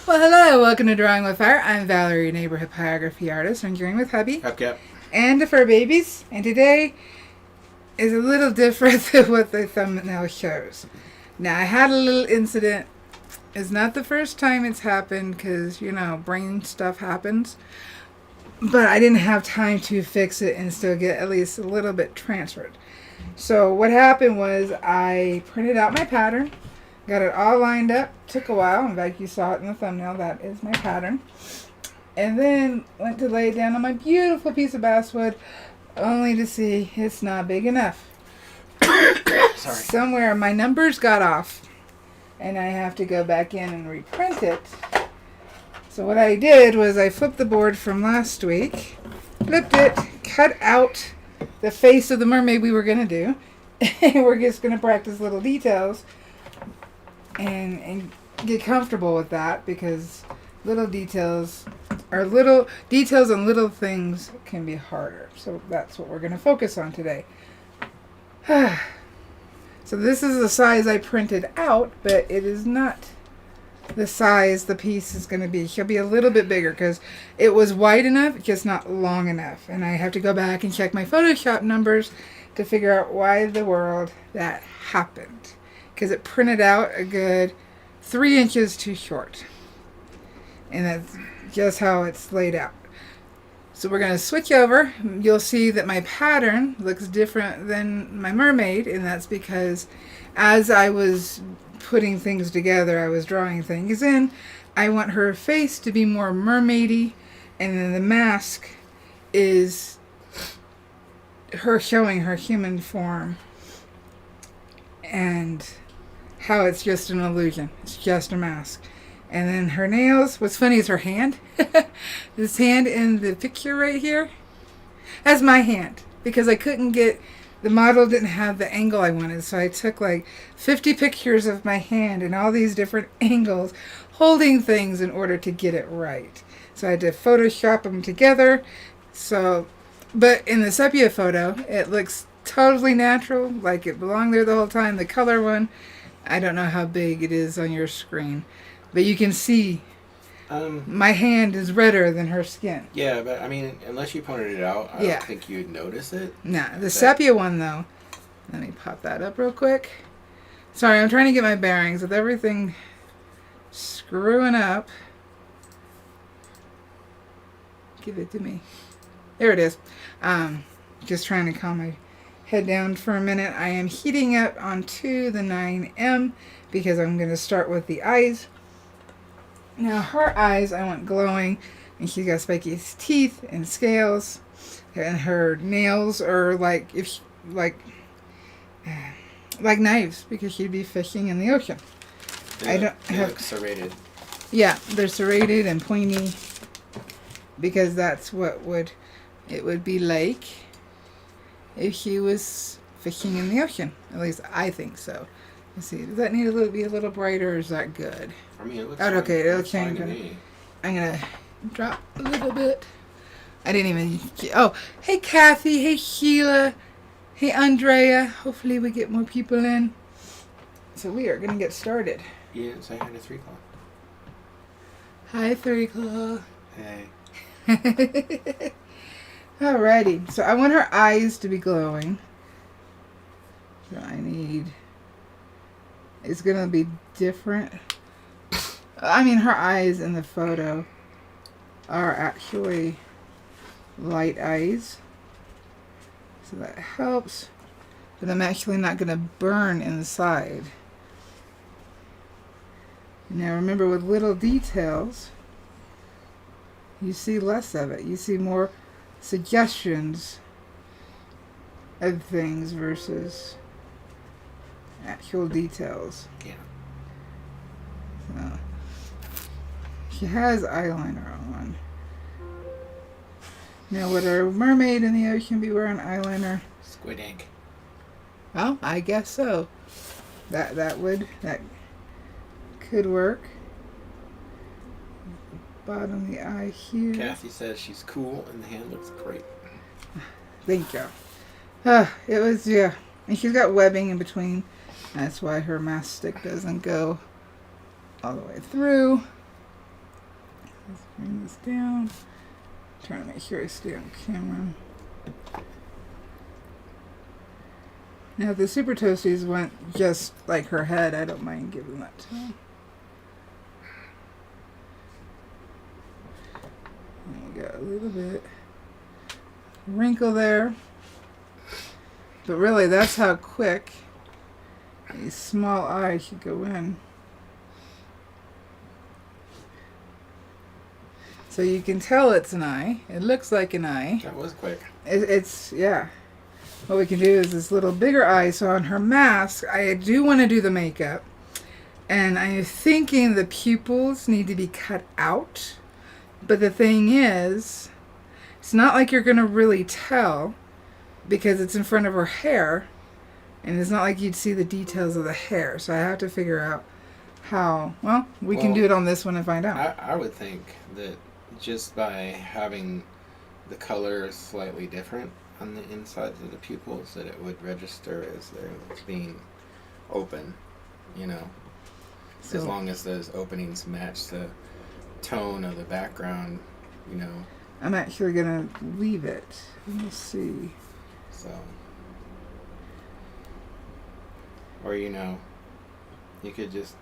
Well, hello, welcome to Drawing with Fire. I'm Valarie, neighborhood pyrography artist. I'm drawing with hubby Yep. and the fur babies. And today is a little different than what the thumbnail shows. Now, I had a little incident. It's not the first time it's happened because, you know, brain stuff happens. But I didn't have time to fix it and still get at least a little bit transferred. So what happened was I printed out my pattern. Got it all lined up. Took a while. In fact, you saw it in the thumbnail. That is my pattern. And then went to lay it down on my beautiful piece of basswood, only to see it's not big enough. Sorry. Somewhere my numbers got off, and I have to go back in and reprint it. So what I did was I flipped the board from last week, flipped it, cut out the face of the mermaid we were going to do, and we're just going to practice little details. And get comfortable with that, because little details on little things can be harder. So that's what we're going to focus on today. So this is the size I printed out, but it is not the size the piece is going to be. She'll be a little bit bigger because it was wide enough, just not long enough. And I have to go back and check my Photoshop numbers to figure out why in the world that happened. Because it printed out a good 3 inches too short. And that's just how it's laid out. So we're going to switch over. You'll see that my pattern looks different than my mermaid. And that's because as I was putting things together, I was drawing things in. I want her face to be more mermaidy. And then the mask is her showing her human form. And how it's just an illusion. It's just a mask. And then her nails, what's funny is her hand. This hand in the picture right here, that's my hand. Because I couldn't get, the model didn't have the angle I wanted. So I took like 50 pictures of my hand in all these different angles, holding things in order to get it right. So I had to Photoshop them together. So, but in the sepia photo, it looks totally natural, like it belonged there the whole time. The color one, I don't know how big it is on your screen, but you can see my hand is redder than her skin. Yeah, but I mean, unless you pointed it out, I don't think you'd notice it. Nah, the sepia one though, let me pop that up real quick. Sorry, I'm trying to get my bearings with everything screwing up. Give it to me. There it is. Just trying to calm my head down for a minute. I am heating up onto the 9M because I'm going to start with the eyes. Now her eyes I want glowing, and she's got spiky teeth and scales, and her nails are like like knives, because she'd be fishing in the ocean. I don't have serrated. Yeah, they're serrated and pointy, because that's what it would be like if she was fishing in the ocean. At least I think so. Let's see. Does that need to be a little brighter, or is that good? I mean, it looks oh, okay, it'll fine change. to me. I'm gonna drop a little bit. I didn't even. Oh, hey Kathy. Hey Sheila. Hey Andrea. Hopefully we get more people in. So we are gonna get started. You didn't say hi to 3 Claw. Hi 3 Claw. Hey. Alrighty, so I want her eyes to be glowing. So I need, it's gonna be different. I mean, her eyes in the photo are actually light eyes, so that helps. But I'm actually not gonna burn inside. Now remember, with little details, you see less of it. You see more suggestions of things versus actual details. Yeah. So she has eyeliner on. Now, would a mermaid in the ocean be wearing eyeliner? Squid ink. Well, I guess so. That could work. Bottom of the eye here. Kathy says she's cool and the hand looks great. Thank you. It was, yeah. And she's got webbing in between. That's why her mastic doesn't go all the way through. Let's bring this down. Trying to make sure I stay on camera. Now, if the Super Toasties went just like her head, I don't mind giving that to him. We got a little bit wrinkle there. But really, that's how quick a small eye should go in. So you can tell it's an eye. It looks like an eye. That was quick. It's yeah. What we can do is this little bigger eye. So on her mask, I do want to do the makeup. And I'm thinking the pupils need to be cut out. But the thing is, it's not like you're going to really tell because it's in front of her hair. And it's not like you'd see the details of the hair. So I have to figure out how. Well, we can do it on this one and find out. I would think that just by having the color slightly different on the insides of the pupils, that it would register as they're being open, you know. So, as long as those openings match the tone of the background, you know. I'm actually going to leave it. We'll see. So, or, you know, you could just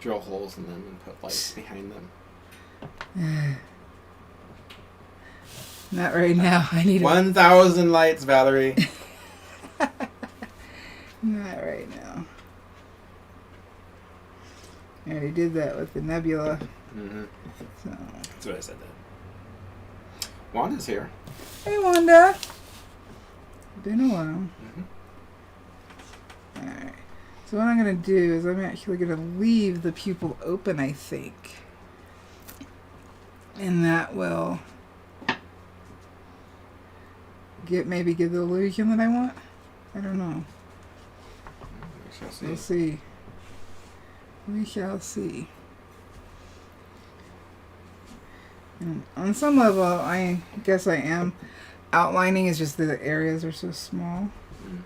drill holes in them and put lights behind them. Not right now. I need 1,000 lights, Valarie. Not right now. I already did that with the nebula. Mm-hmm. So. That's what I said then. Wanda's here. Hey, Wanda. Been a while. Mm-hmm. Alright. So what I'm going to do is I'm actually going to leave the pupil open, I think. And that will maybe give the illusion that I want. I don't know. We shall see. We'll see. We shall see. And on some level, I guess I am outlining. It's just that the areas are so small. Mm.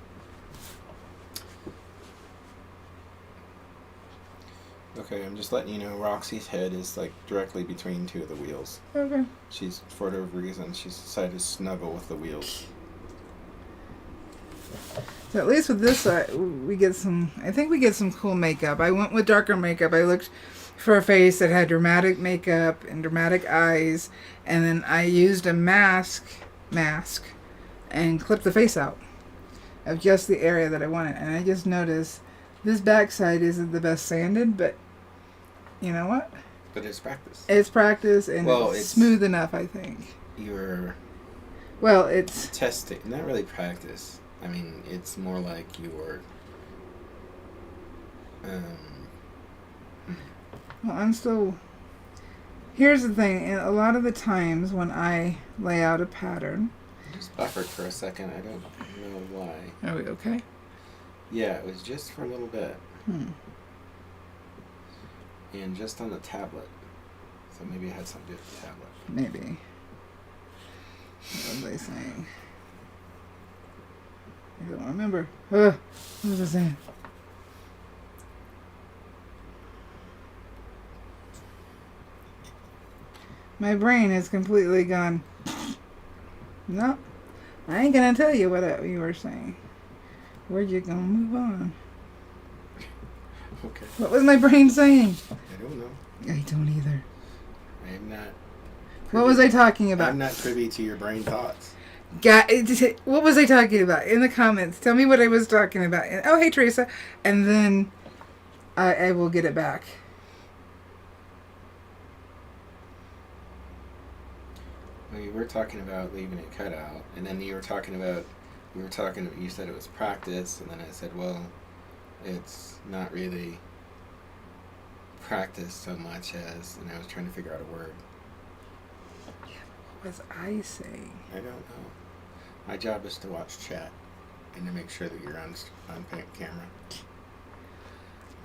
Okay, I'm just letting you know Roxy's head is like directly between two of the wheels. Okay. She's, for whatever reason, she's decided to snuggle with the wheels. So at least with this, we get some. I think we get some cool makeup. I went with darker makeup. I looked for a face that had dramatic makeup and dramatic eyes, and then I used a mask, and clipped the face out of just the area that I wanted. And I just noticed this backside isn't the best sanded, but you know what? But it's practice. It's practice, and it's smooth enough, I think. It's testing, not really practice. I mean, it's more like your. Well, I'm still. Here's the thing: and a lot of the times when I lay out a pattern. I just buffered for a second. I don't know why. Are we okay? Yeah, it was just for a little bit. And just on the tablet. So maybe it had something to do with the tablet. Maybe. What was I saying? I don't remember. What was I saying? My brain is completely gone. No, I ain't gonna tell you what you were saying. We're just gonna move on. Okay. What was my brain saying? I don't know. I don't either. I am not. What was I talking about? I'm not privy to your brain thoughts. What was I talking about? In the comments, tell me what I was talking about. Oh, hey, Teresa. And then I will get it back. Well, you were talking about leaving it cut out, and then you said it was practice, and then I said, well, it's not really practice so much as, and I was trying to figure out a word. Yeah, what was I saying? I don't know. My job is to watch chat and to make sure that you're on camera.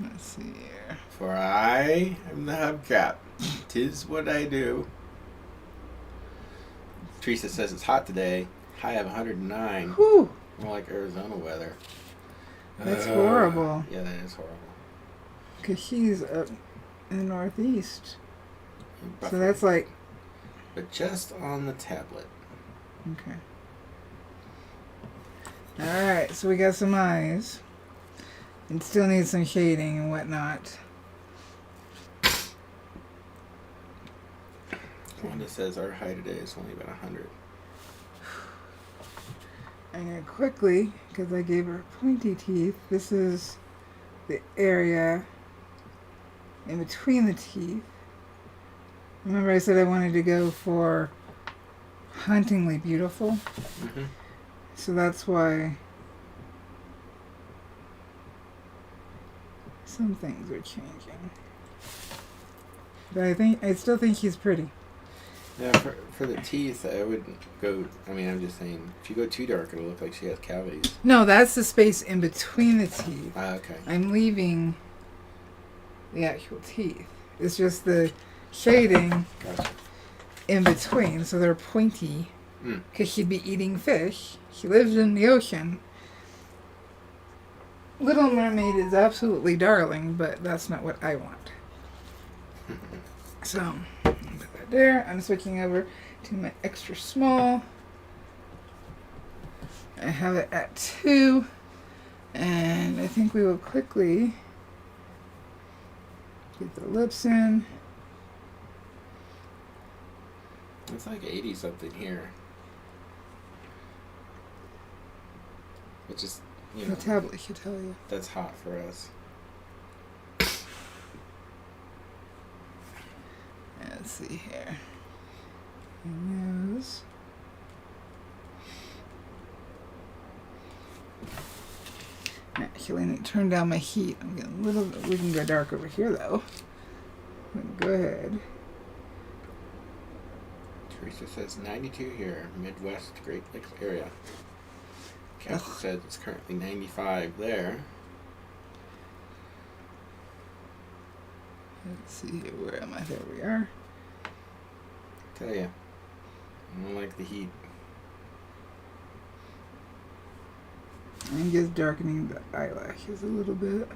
Let's see here. For I am the hubcap. 'Tis what I do. Teresa says it's hot today. High of 109. Whew. More like Arizona weather. That's horrible. Yeah, that is horrible. Because she's up in the Northeast. So that's like... But just on the tablet. Okay. Alright, so we got some eyes. And still need some shading and whatnot. Wanda says our high today is only about 100. I'm going to quickly, because I gave her pointy teeth, this is the area in between the teeth. Remember I said I wanted to go for hauntingly beautiful? Mm-hmm. So that's why some things are changing. But I still think he's pretty. Now, for the teeth, I would go, I mean, I'm just saying, if you go too dark, it'll look like she has cavities. No, that's the space in between the teeth. Okay. I'm leaving the actual teeth. It's just the shading Gotcha. in between, so they're pointy. Because she'd be eating fish. She lives in the ocean. Little Mermaid is absolutely darling, but that's not what I want. So, I'll put that there. I'm switching over to my extra small. I have it at 2. And I think we will quickly get the lips in. It's like 80 something here. Which is, you know, The tablet should tell you. that's hot for us. Let's see here. Nose. Actually, I need to turn down my heat. I'm getting a little. We can go dark over here though. Go ahead. Teresa says 92 here, Midwest Great Lakes area. Kathy says it's currently 95 there. Let's see here. Where am I? There we are. Tell ya, I don't like the heat. I'm just darkening the eyelashes a little bit.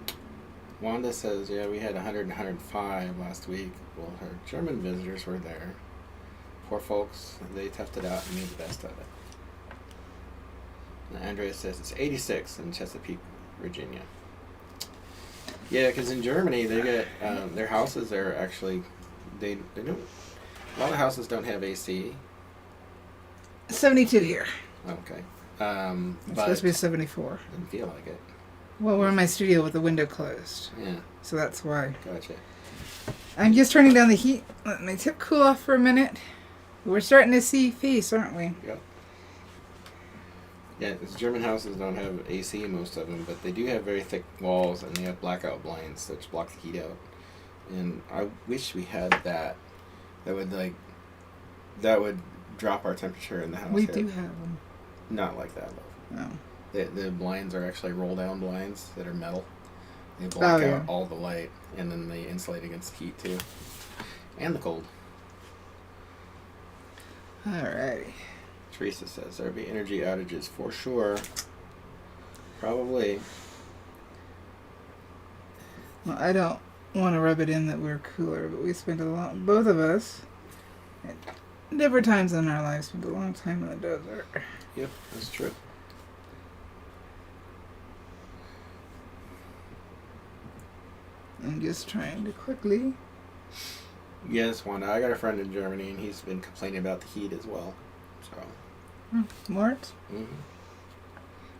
Wanda says, yeah, we had 100 and 105 last week. Well, her German visitors were there. Poor folks, they toughed it out and made the best of it. And Andrea says it's 86 in Chesapeake, Virginia. Yeah, because in Germany, they get, their houses are actually, they don't, a lot of houses don't have AC. 72 here. Okay. It's But supposed to be 74. didn't feel like it. Well, we're in my studio with the window closed. Yeah, So that's why. gotcha. I'm just turning down the heat. Let my tip cool off for a minute. We're starting to see face, aren't we? Yep. Yeah, because German houses don't have AC, most of them, but they do have very thick walls, and they have blackout blinds, which block the heat out. And I wish we had that. That would drop our temperature in the house. We here. do have them. Not like that, though. No. The blinds are actually roll-down blinds that are metal. They block yeah. out all the light, and then they insulate against heat, too. And the cold. Alrighty. Teresa says there'll be energy outages for sure. Probably. Well, I don't want to rub it in that we're cooler, but we spent both of us, at different times in our lives, spent a long time in the desert. Yep, that's true. I'm just trying to quickly. Yes, Wanda. I got a friend in Germany, and he's been complaining about the heat as well. So. Mort? Mm-hmm.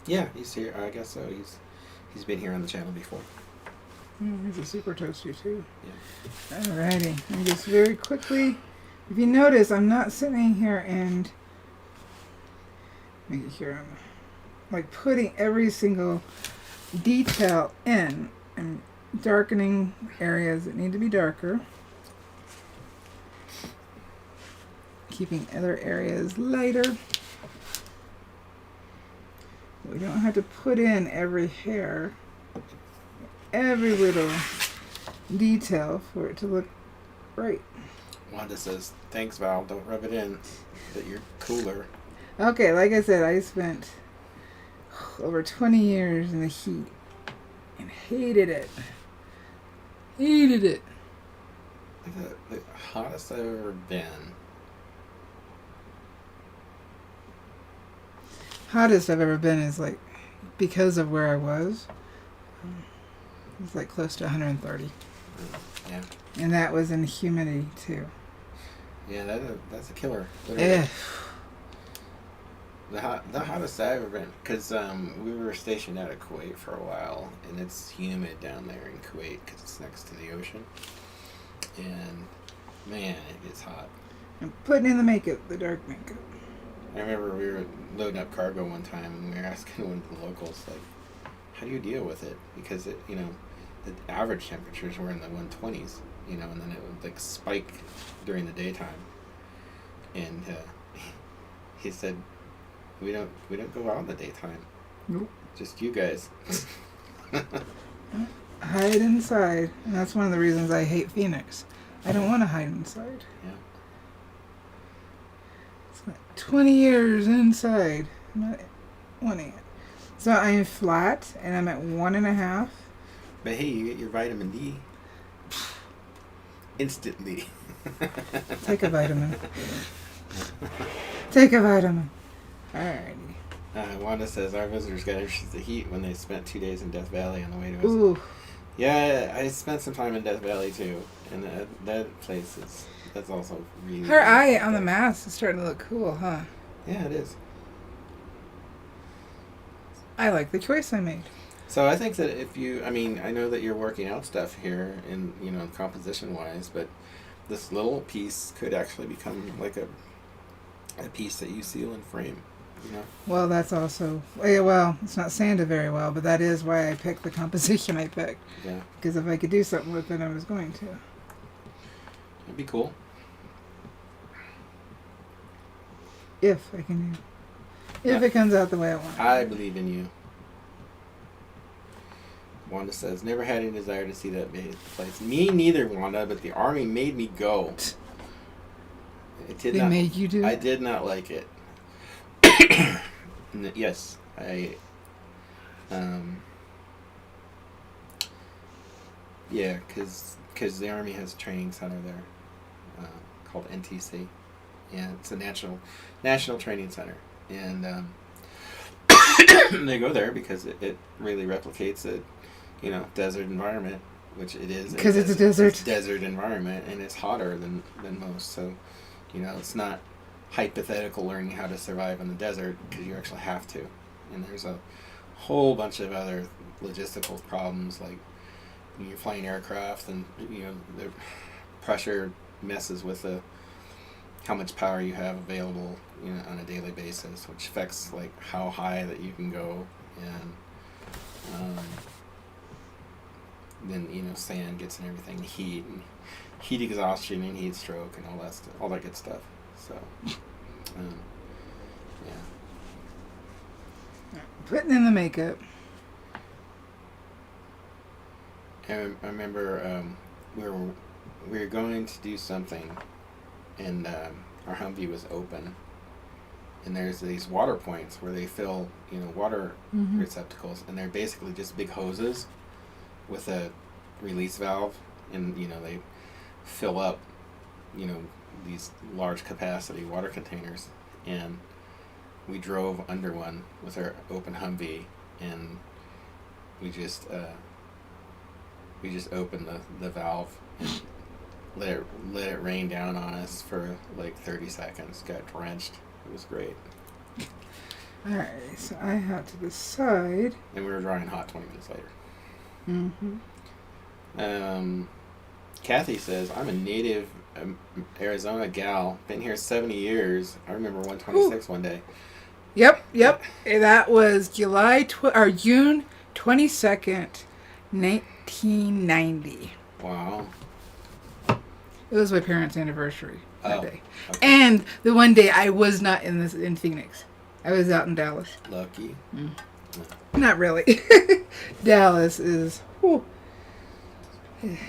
Yeah, he's here. I guess so. He's been here on the channel before. He's a super toasty too. Yeah. Alrighty. And just very quickly, if you notice, I'm not sitting here and making sure I'm like putting every single detail in. I'm darkening areas that need to be darker. Keeping other areas lighter. We don't have to put in every hair, every little detail for it to look right. Wanda says, thanks, Val. Don't rub it in. That you're cooler. Okay, like I said, I spent over 20 years in the heat and hated it. Hated it. The hottest I've ever been. Hottest I've ever been is like, because of where I was, it's like close to 130. Yeah. And that was in humidity too. Yeah, that's a killer. Yeah. The hottest I've ever been, because we were stationed out of Kuwait for a while, and it's humid down there in Kuwait because it's next to the ocean. And man, it gets hot. I'm putting in the makeup, the dark makeup. I remember we were loading up cargo one time, and we were asking one of the locals, like, how do you deal with it? Because it, the average temperatures were in the 120s, and then it would like spike during the daytime. And he said, we don't go out in the daytime. Nope. Just you guys. Hide inside, and that's one of the reasons I hate Phoenix. I don't want to hide inside. Yeah. It's like 20 years inside. I'm not wanting it. So I am flat, and I'm at 1.5. But hey, you get your vitamin D instantly. Take a vitamin. Take a vitamin. Alrighty. Wanda says our visitors got interested in the heat when they spent 2 days in Death Valley on the way to us. Ooh. Yeah, I spent some time in Death Valley too, and that place that's also really. Her eye on the mask is starting to look cool, huh? Yeah, it is. I like the choice I made. So I think that I know that you're working out stuff here, in composition wise, but this little piece could actually become like a piece that you seal and frame. Well, that's also, it's not sanded very well, but that is why I picked the composition I picked. Yeah. Because if I could do something with it, I was going to. That'd be cool. If I can do. If it comes out the way I want. I believe in you. Wanda says, never had any desire to see that place. Me neither, Wanda, but the army made me go. They made you do it? I did not like it. Yes, yeah, because the Army has a training center there called NTC. Yeah, it's a national training center. And they go there because it really replicates a, desert environment, which it is. Because it's a desert. It's a desert environment, and it's hotter than most. So, it's not hypothetical learning how to survive in the desert, because you actually have to. And there's a whole bunch of other logistical problems, like when you're flying aircraft, and the pressure messes with how much power you have available on a daily basis, which affects like how high that you can go. And then sand gets in everything, heat exhaustion and heat stroke and all that good stuff. So, yeah. Putting in the makeup. I remember we were going to do something, and our Humvee was open, and there's these water points where they fill water receptacles, and they're basically just big hoses with a release valve, and they fill up these large capacity water containers. And we drove under one with our open Humvee, and we just opened the valve and let it rain down on us for like 30 seconds. Got drenched. It was great. Alright, so I have to decide. And we were drying hot 20 minutes later. Kathy says, I'm a native Arizona gal. Been here 70 years. I remember 126 one day. Yep. That was June 22nd, 1990. Wow. It was my parents' anniversary that day. Okay. And the one day I was not in Phoenix. I was out in Dallas. Lucky. Not really. Dallas is... Whew,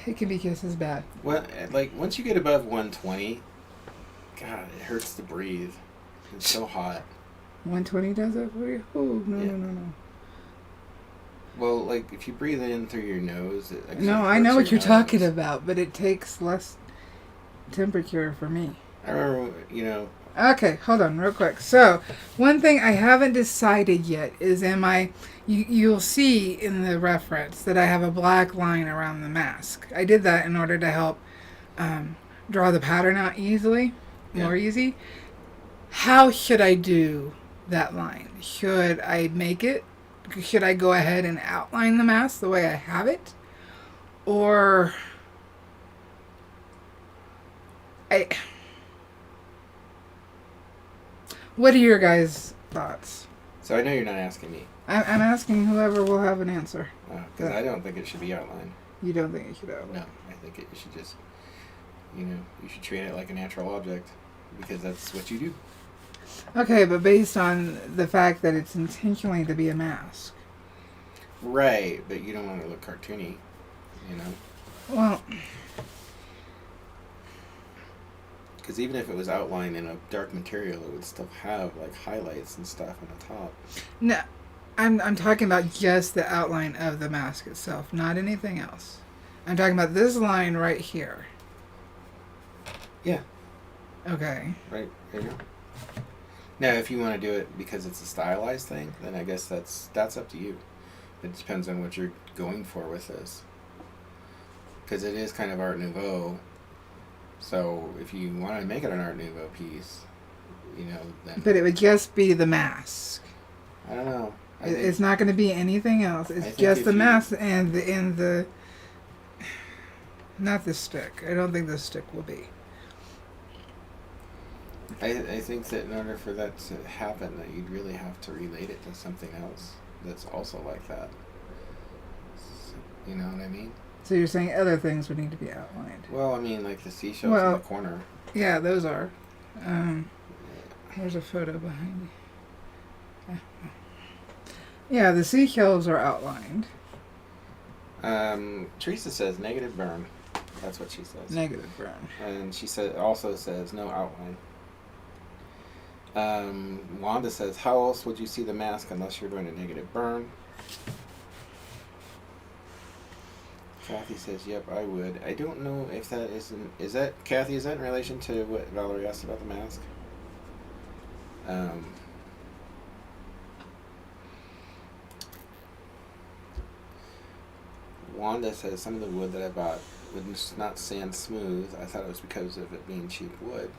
it can be just as bad. Well, like, once you get above 120, God, it hurts to breathe. It's so hot. 120 does that for you? Oh, no. Well, like, if you breathe in through your nose... No, I know what you're talking about, but it takes less... temperature for me. I remember, you know. Okay, hold on real quick. So, one thing I haven't decided yet is you'll see in the reference that I have a black line around the mask. I did that in order to help draw the pattern out more easy. How should I do that line? Should I go ahead and outline the mask the way I have it? Or what are your guys' thoughts? So I know you're not asking me. I'm asking whoever will have an answer. Because I don't think it should be outlined. You don't think it should outline? No, I think it should just, you should treat it like a natural object because that's what you do. Okay, but based on the fact that it's intentionally to be a mask. Right, but you don't want it to look cartoony, Well, because even if it was outlined in a dark material, it would still have like highlights and stuff on the top. no, I'm talking about just the outline of the mask itself, not anything else. I'm talking about this line right here. Yeah. Okay. Right there you go. Now, if you want to do it because it's a stylized thing, then I guess that's up to you. It depends on what you're going for with this. Because it is kind of Art Nouveau. So if you want to make it an Art Nouveau piece, then... But it would just be the mask. I don't know. It's not going to be anything else. It's just the mask and the... Not the stick. I don't think the stick will be. I think that in order for that to happen, that you'd really have to relate it to something else that's also like that. So, you know what I mean? So you're saying other things would need to be outlined? Well, I mean, like the seashells in the corner. Yeah, those are. There's a photo behind me. Yeah, the seashells are outlined. Teresa says negative burn. That's what she says. Negative burn. And she also says no outline. Wanda says, how else would you see the mask unless you're doing a negative burn? Kathy says, yep, I would. I don't know if that is that, Kathy, is that in relation to what Valarie asked about the mask? Wanda says, some of the wood that I bought would not sand smooth. I thought it was because of it being cheap wood.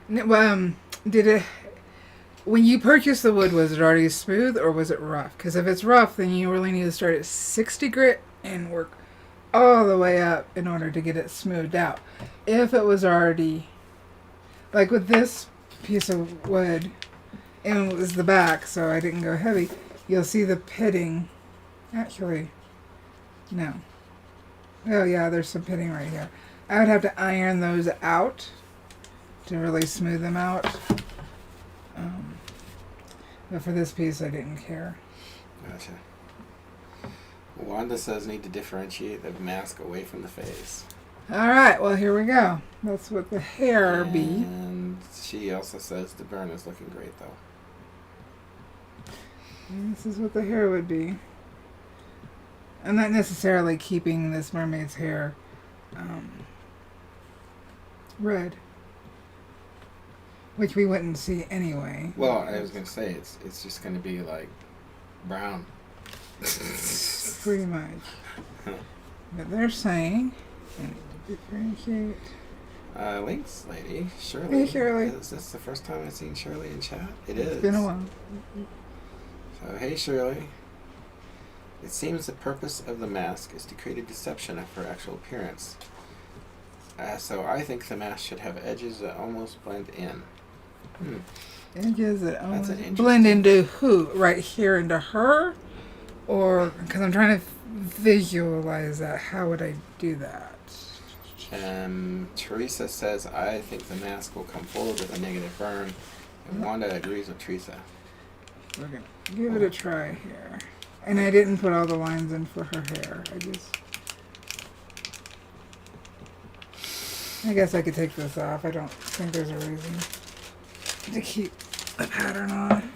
Did it... When you purchased the wood, was it already smooth or was it rough? Because if it's rough, then you really need to start at 60 grit and work all the way up in order to get it smoothed out. If it was already... Like with this piece of wood, and it was the back, so I didn't go heavy, you'll see the pitting. Actually, no. Oh yeah, there's some pitting right here. I would have to iron those out to really smooth them out. But for this piece, I didn't care. Gotcha. Wanda says need to differentiate the mask away from the face. All right, well, here we go. That's what the hair be. And she also says the burn is looking great, though. And this is what the hair would be. I'm not necessarily keeping this mermaid's hair red, which we wouldn't see anyway. Well, I was going to say, it's just going to be like brown. Pretty much. But they're saying, I need to differentiate. Links lady, Shirley. Hey, Shirley. Is this the first time I've seen Shirley in chat? It is. It's been a while. So, hey, Shirley. It seems the purpose of the mask is to create a deception of her actual appearance. So I think the mask should have edges that almost blend in. Edges that almost blend into who? Right here into her? Or, because I'm trying to visualize that. How would I do that? Teresa says, I think the mask will come forward with a negative burn. And Wanda agrees with Teresa. We're going to give it a try here. And I didn't put all the lines in for her hair. I guess I could take this off. I don't think there's a reason to keep the pattern on.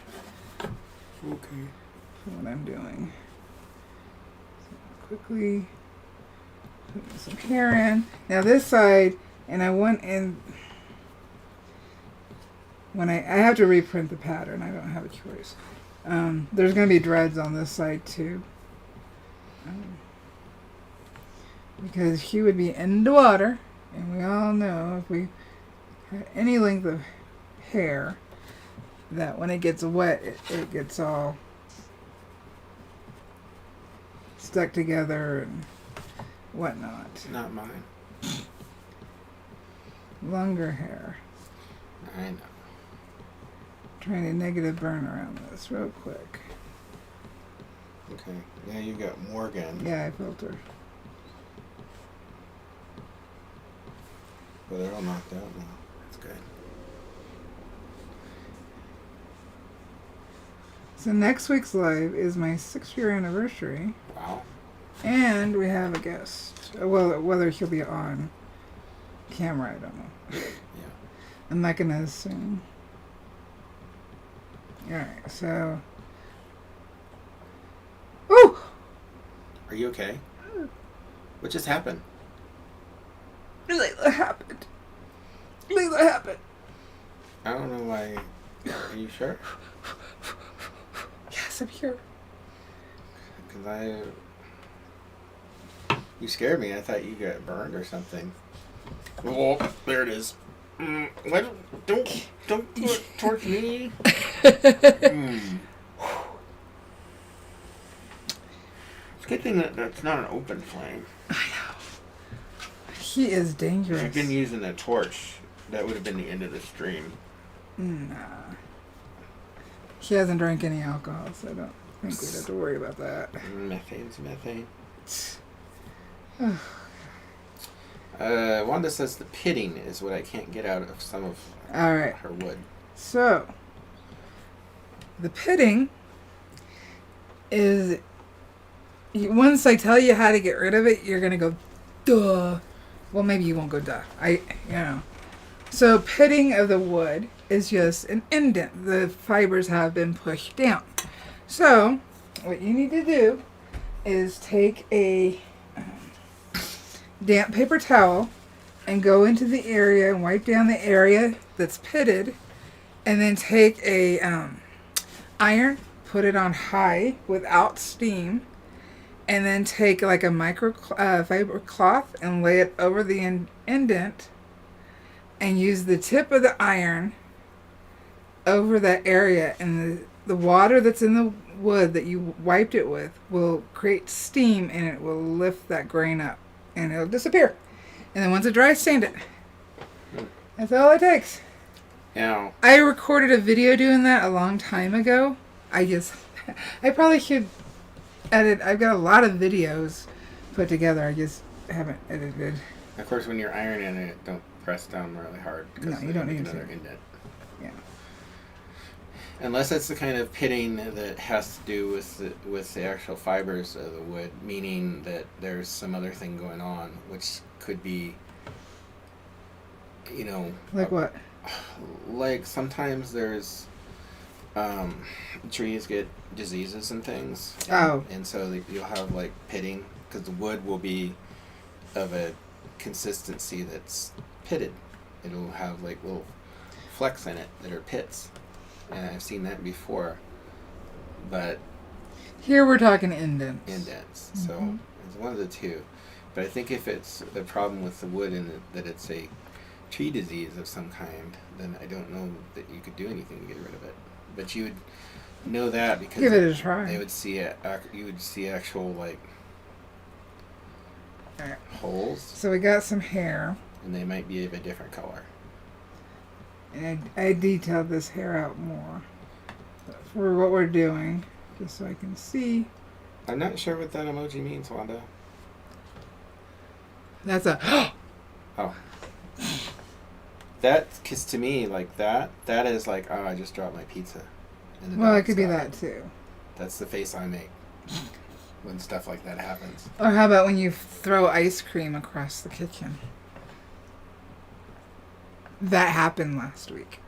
Okay. For what I'm doing. So quickly Put some hair in. Now this side, and I went in, when I have to reprint the pattern. I don't have a choice. There's going to be dreads on this side too. Because she would be in the water, and we all know if we had any length of hair, that when it gets wet, it gets all stuck together and whatnot. Not mine. Longer hair. I know. Trying to negative burn around this real quick. Okay. Yeah, you got Morgan. Yeah, I filter. But they're all knocked out now. That's good. So next week's live is my 6-year anniversary. Wow. And we have a guest. Well, whether he'll be on camera, I don't know. Yeah. I'm not gonna assume. Alright, so. Ooh! Are you okay? What just happened? Layla happened. Layla happened. I don't know why. Are you sure? Yes, I'm here. Because you scared me. I thought you got burned or something. Oh, there it is. What? Don't do it towards me. It's a good thing that that's not an open flame. I know. He is dangerous. If you've been using a torch, that would have been the end of the stream. Nah. He hasn't drank any alcohol, so I don't think we'd have to worry about that. Methane's methane. Wanda says the pitting is what I can't get out of some of Alright. her wood. So, the pitting is, once I tell you how to get rid of it, you're going to go, duh. Well, maybe you won't go duh. So, pitting of the wood is just an indent. The fibers have been pushed down. So, what you need to do is take a damp paper towel and go into the area and wipe down the area that's pitted, and then take a iron, put it on high without steam, and then take like a fiber cloth and lay it over the indent, and use the tip of the iron over that area, and the water that's in the wood that you wiped it with will create steam, and it will lift that grain up, and it'll disappear. And then once it dries, sand it. That's all it takes. Now, I recorded a video doing that a long time ago. I probably should edit. I've got a lot of videos put together. I just haven't edited. of course, when you're ironing it, don't press down really hard. No, you don't need another to. indent. Yeah. Unless it's the kind of pitting that has to do with the actual fibers of the wood, meaning that there's some other thing going on, which could be, Like what? like sometimes there's trees get diseases and things. Oh. And so you'll have like pitting, because the wood will be of a consistency that's pitted. It'll have like little flecks in it that are pits. And I've seen that before. But Here we're talking indents. indents. So it's one of the two. But I think if it's the problem with the wood and that it's a tree disease of some kind, then I don't know that you could do anything to get rid of it. But you would know that because Give it a try. they would see it. You would see actual like Alright. holes, So we got some hair. and they might be of a different color. And I detailed this hair out more for what we're doing, just so I can see. I'm not sure what that emoji means, Wanda. That's a Oh. That, because to me, like that is like, oh, I just dropped my pizza. And the well, it dog's could be got that it. too. That's the face I make when stuff like that happens. Or how about when you throw ice cream across the kitchen? That happened last week.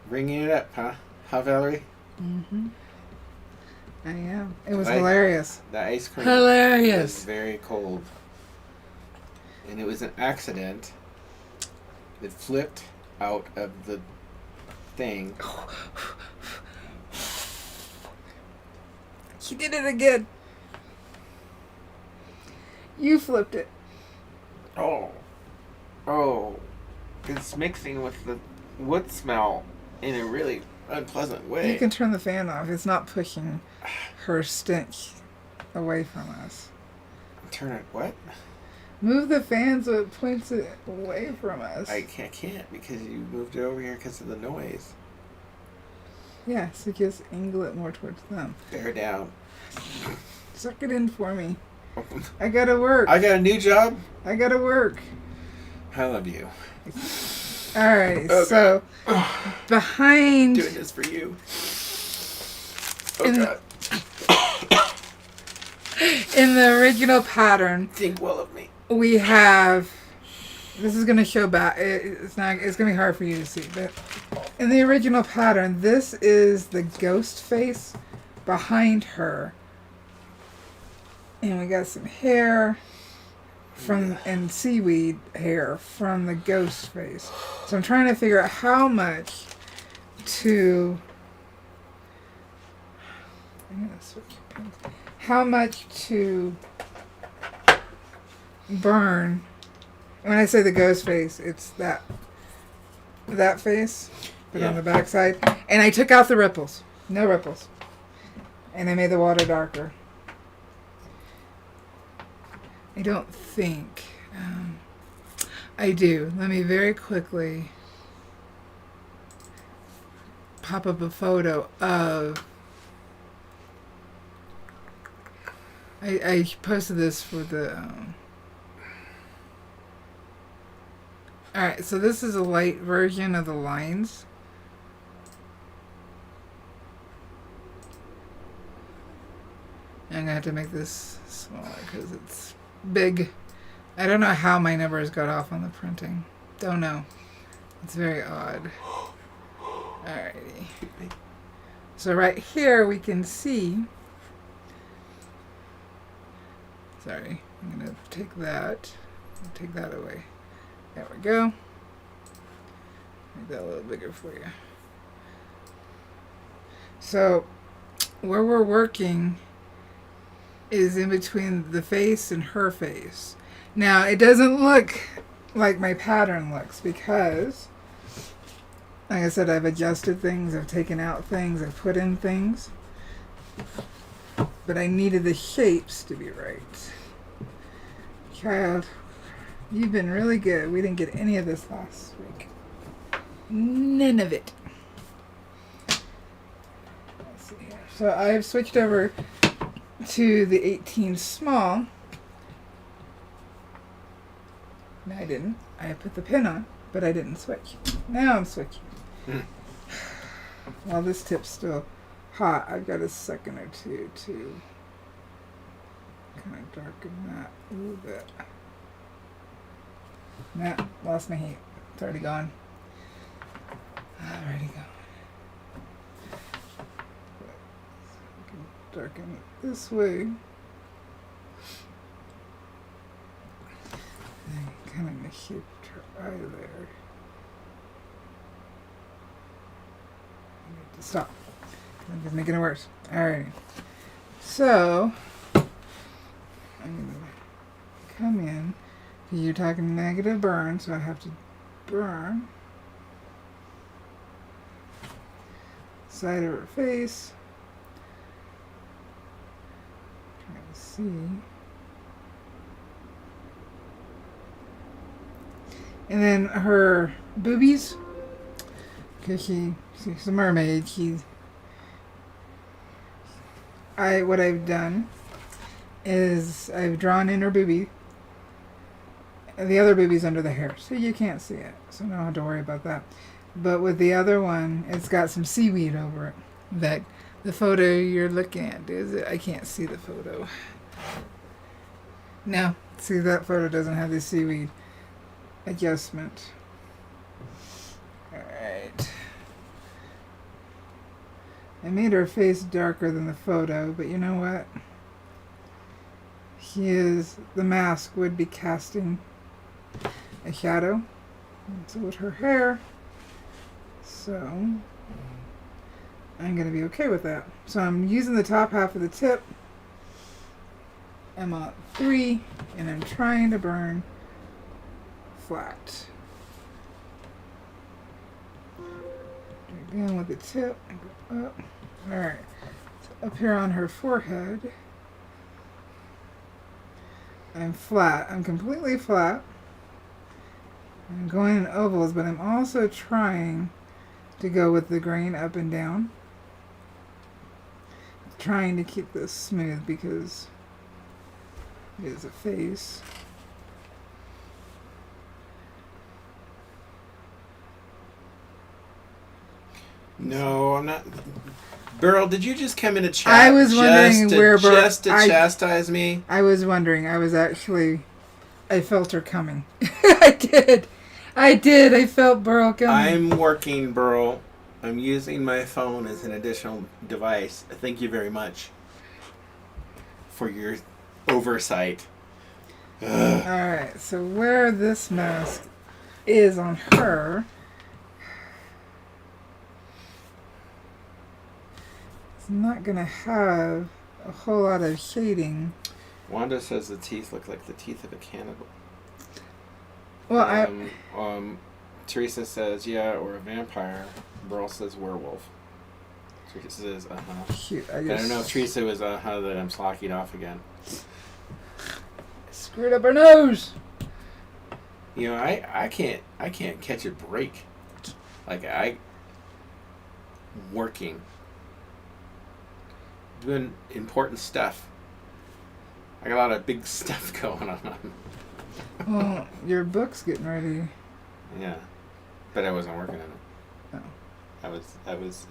Ringing it up, huh? How, Valarie? Mm-hmm. I am. It was Right. hilarious. The ice cream Hilarious. was very cold. and it was an accident. It flipped out of the thing. She did it again. You flipped it. Oh, it's mixing with the wood smell in a really unpleasant way. You can turn the fan off. It's not pushing her stench away from us. Turn it what? Move the fan so it points it away from us. I can't because you moved it over here because of the noise. Yeah, so just angle it more towards them. Bear down. Suck it in for me. I gotta work. I got a new job. I gotta work. I love you. Alright, Oh, so behind doing this for you. In God. In the original pattern, Think well of me. we have. This is gonna show back. It's not. It's gonna be hard for you to see, but in the original pattern, this is the ghost face behind her, and we got some hair and seaweed hair from the ghost face. So I'm trying to figure out how much to. I'm gonna switch pins. How much to burn. When I say the ghost face, it's that face, but on the back side. And I took out the ripples. No ripples. And I made the water darker. I don't think. I do. Let me very quickly pop up a photo of... I posted this for the... Alright, so this is a light version of the lines. I'm going to have to make this smaller because it's big. I don't know how my numbers got off on the printing. Don't know. It's very odd. Alrighty. So right here we can see... Sorry, I'm going to take that. Take that away. There we go. Make that a little bigger for you. So, where we're working is in between the face and her face. Now, it doesn't look like my pattern looks because, like I said, I've adjusted things, I've taken out things, I've put in things. But I needed the shapes to be right. Child, you've been really good. We didn't get any of this last week. None of it. Let's see here. So I've switched over to the 18 small. No, I didn't. I put the pin on, but I didn't switch. Now I'm switching. While this tip's still hot, I've got a second or two to kind of darken that a little bit. Nah, lost my heat. It's already gone. Already gone. Darken it this way. And kind of shape her eye there. I need to stop. I'm just making it worse. Alright. So, I'm going to come in. You're talking negative burn, so I have to burn side of her face. Trying to see. And then her boobies, because she's a mermaid. What I've done is I've drawn in her boobie. The other boobie's under the hair, so you can't see it. So I don't have to worry about that. But with the other one, it's got some seaweed over it. That the photo you're looking at, is it? I can't see the photo. No, see, that photo doesn't have the seaweed adjustment. Alright. I made her face darker than the photo, but you know what? The mask would be casting a shadow. So with her hair. So I'm going to be okay with that. So I'm using the top half of the tip. I'm on 3, and I'm trying to burn flat. Again with the tip, and go up. Alright, so up here on her forehead, I'm flat. I'm completely flat. I'm going in ovals, but I'm also trying to go with the grain up and down. Trying to keep this smooth because it is a face. No, I'm not. Burl, did you just come into chat? I was wondering where Burl... Just to chastise me? I was wondering. I was actually... I felt her coming. I did. I felt Burl coming. I'm working, Burl. I'm using my phone as an additional device. Thank you very much for your oversight. Alright, so where this mask is on her... it's not going to have a whole lot of shading. Wanda says the teeth look like the teeth of a cannibal. Well, Teresa says, yeah, or a vampire. Burl says werewolf. Teresa says, uh-huh. Shoot, I don't know if Teresa was uh-huh that I'm slocking off again. Screwed up her nose! You know, I can't catch a break. Like, working. Doing important stuff. I got a lot of big stuff going on. Well, your book's getting ready. Yeah, but I wasn't working on it. No. I was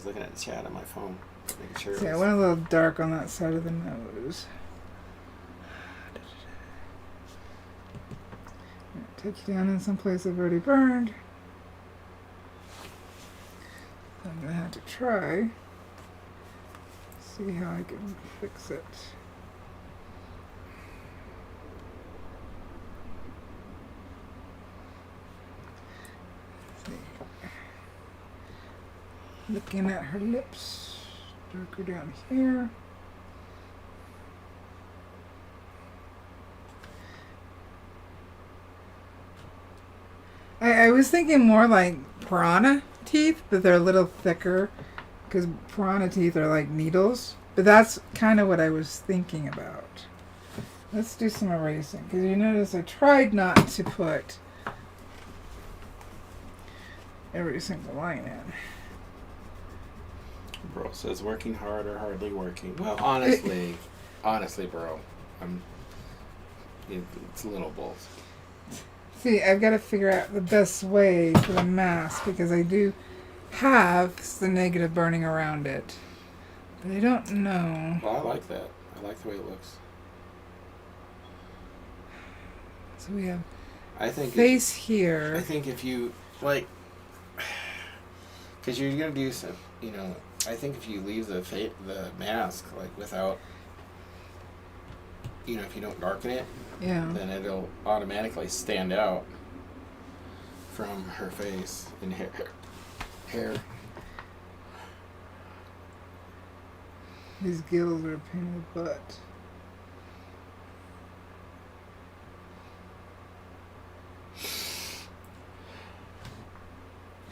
looking at the chat on my phone, making sure. See, I went a little dark on that side of the nose. Take you down in some place I've already burned. I'm gonna have to try. See how I can fix it. Looking at her lips, darker down here. I was thinking more like piranha teeth, but they're a little thicker because piranha teeth are like needles. But that's kind of what I was thinking about. Let's do some erasing because you notice I tried not to put every single line in. Bro says working hard or hardly working. Well, honestly, bro, it's a little both. See, I've got to figure out the best way for the mask because I do have the negative burning around it. But I don't know. Well, I like that. I like the way it looks. So we have face here. I think if you, like, because you're going to do some, you know, I think if you leave the mask, like, without, you know, if you don't darken it, yeah, then it'll automatically stand out from her face and hair. These gills are a pain in the butt.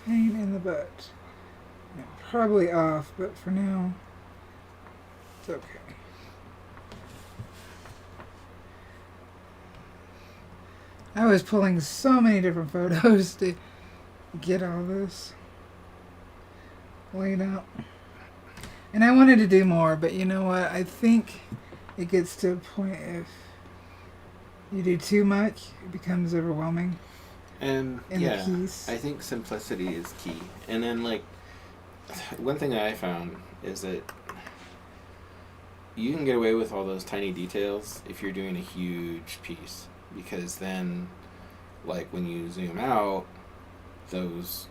Pain in the butt. Yeah, probably off, but for now, it's okay. I was pulling so many different photos to get all this laid out. And I wanted to do more, but you know what? I think it gets to a point if you do too much, it becomes overwhelming. And in yeah, the piece. I think simplicity is key. And then, like, one thing that I found is that you can get away with all those tiny details if you're doing a huge piece. Because then, like, when you zoom out, those